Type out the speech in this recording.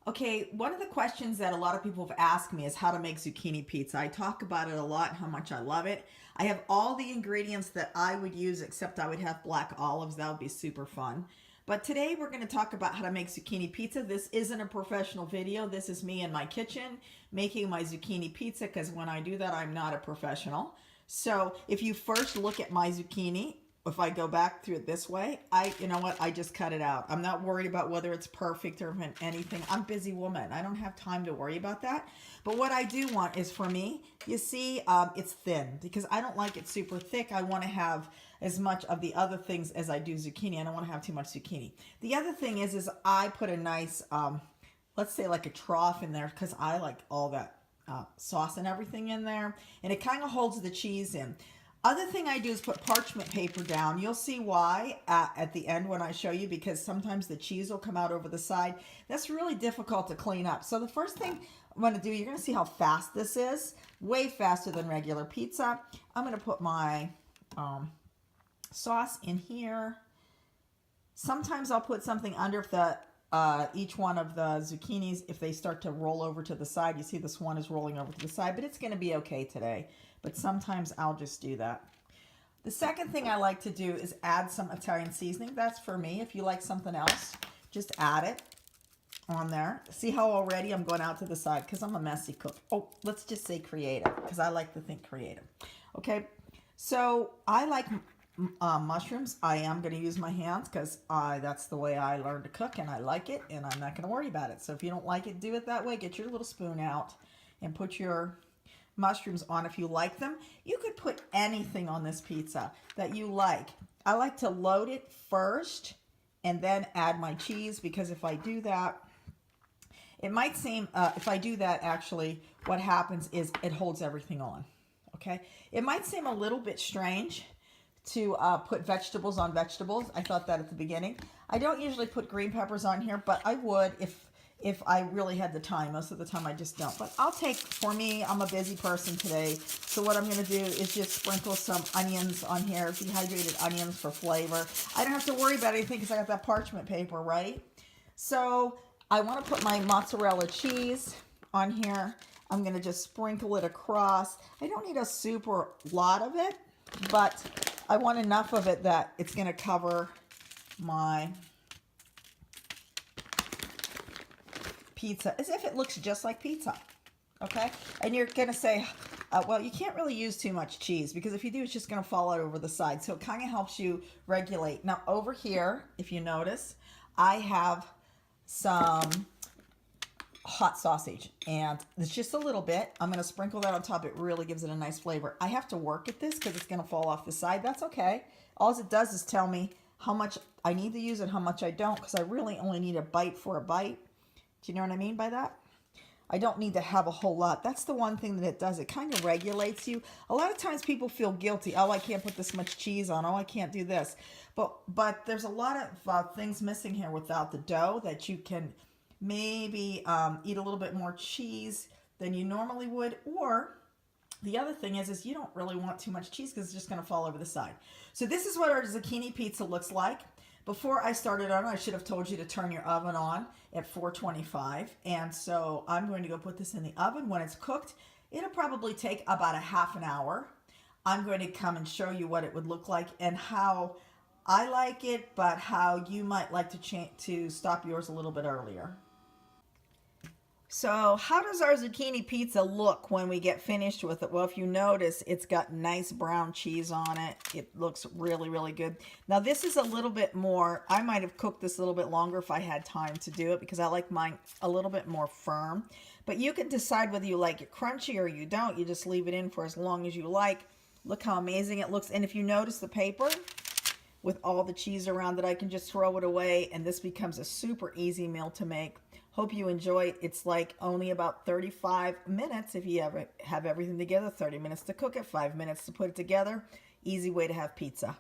Okay, one of the questions that a lot of people have asked me is how to make zucchini pizza. I talk about it a lot, how much I love it. I have all the ingredients that I would use, except I would have black olives. That would be super fun. But today we're going to talk about how to make zucchini pizza. This isn't a professional video. This is me in my kitchen making my zucchini pizza, because when I do that, I'm not a professional. So if you first look at my zucchini, if I go back through it this way, you know what, I just cut it out. I'm not worried about whether it's perfect or anything. I'm a busy woman. I don't have time to worry about that. But what I do want is, for me, you see, it's thin because I don't like it super thick. I want to have as much of the other things as I do zucchini. I don't want to have too much zucchini. The other thing is I put a nice, let's say like a trough in there, because I like all that sauce and everything in there. And it kind of holds the cheese in. Other thing I do is put parchment paper down. You'll see why at the end when I show you, because sometimes the cheese will come out over the side. That's really difficult to clean up. So the first thing I'm going to do, you're going to see how fast this is. Way faster than regular pizza. I'm going to put my sauce in here. Sometimes I'll put something under each one of the zucchinis if they start to roll over to the side. You see this one is rolling over to the side, but it's going to be okay today. But sometimes I'll just do that. The second thing I like to do is add some Italian seasoning. That's for me. If you like something else, just add it on there. See how already I'm going out to the side because I'm a messy cook. Oh, let's just say creative, because I like to think creative. Okay, so I like mushrooms. I am going to use my hands because that's the way I learned to cook, and I like it, and I'm not going to worry about it. So if you don't like it, do it that way. Get your little spoon out and put your mushrooms on if you like them. You could put anything on this pizza that you like. I like to load it first and then add my cheese, because if I do that, it might seem, if I do that, actually what happens is it holds everything on. Okay, it might seem a little bit strange to put vegetables on vegetables. I thought that at the beginning. I don't usually put green peppers on here, but I would if I really had the time. Most of the time I just don't. But I'll take, for me, I'm a busy person today. So what I'm going to do is just sprinkle some onions on here, dehydrated onions for flavor. I don't have to worry about anything because I got that parchment paper, right? So I want to put my mozzarella cheese on here. I'm going to just sprinkle it across. I don't need a super lot of it, but I want enough of it that it's going to cover my pizza, as if it looks just like pizza. Okay, and you're gonna say, well, you can't really use too much cheese, because if you do, it's just gonna fall out over the side. So it kind of helps you regulate. Now over here, if you notice, I have some hot sausage, and it's just a little bit. I'm gonna sprinkle that on top. It really gives it a nice flavor. I have to work at this because it's gonna fall off the side. That's okay. All it does is tell me how much I need to use and how much I don't, because I really only need a bite for a bite. Do you know what I mean by that? I don't need to have a whole lot. That's the one thing that it does. It kind of regulates you. A lot of times people feel guilty. Oh, I can't put this much cheese on. Oh, I can't do this. But there's a lot of things missing here without the dough, that you can maybe eat a little bit more cheese than you normally would. Or the other thing is you don't really want too much cheese because it's just going to fall over the side. So this is what our zucchini pizza looks like. Before I started on, I should have told you to turn your oven on at 425. And so I'm going to go put this in the oven. When it's cooked, it'll probably take about a half an hour. I'm going to come and show you what it would look like and how I like it, but how you might like to stop yours a little bit earlier. So how does our zucchini pizza look when we get finished with it? Well, if you notice, it's got nice brown cheese on it. It looks really, really good. Now this is a little bit more, I might have cooked this a little bit longer if I had time to do it, because I like mine a little bit more firm. But you can decide whether you like it crunchy or you don't. You just leave it in for as long as you like. Look how amazing it looks. And if you notice the paper with all the cheese around it, I can just throw it away, and this becomes a super easy meal to make. Hope you enjoy it. It's like only about 35 minutes if you have everything together. 30 minutes to cook it, 5 minutes to put it together. Easy way to have pizza.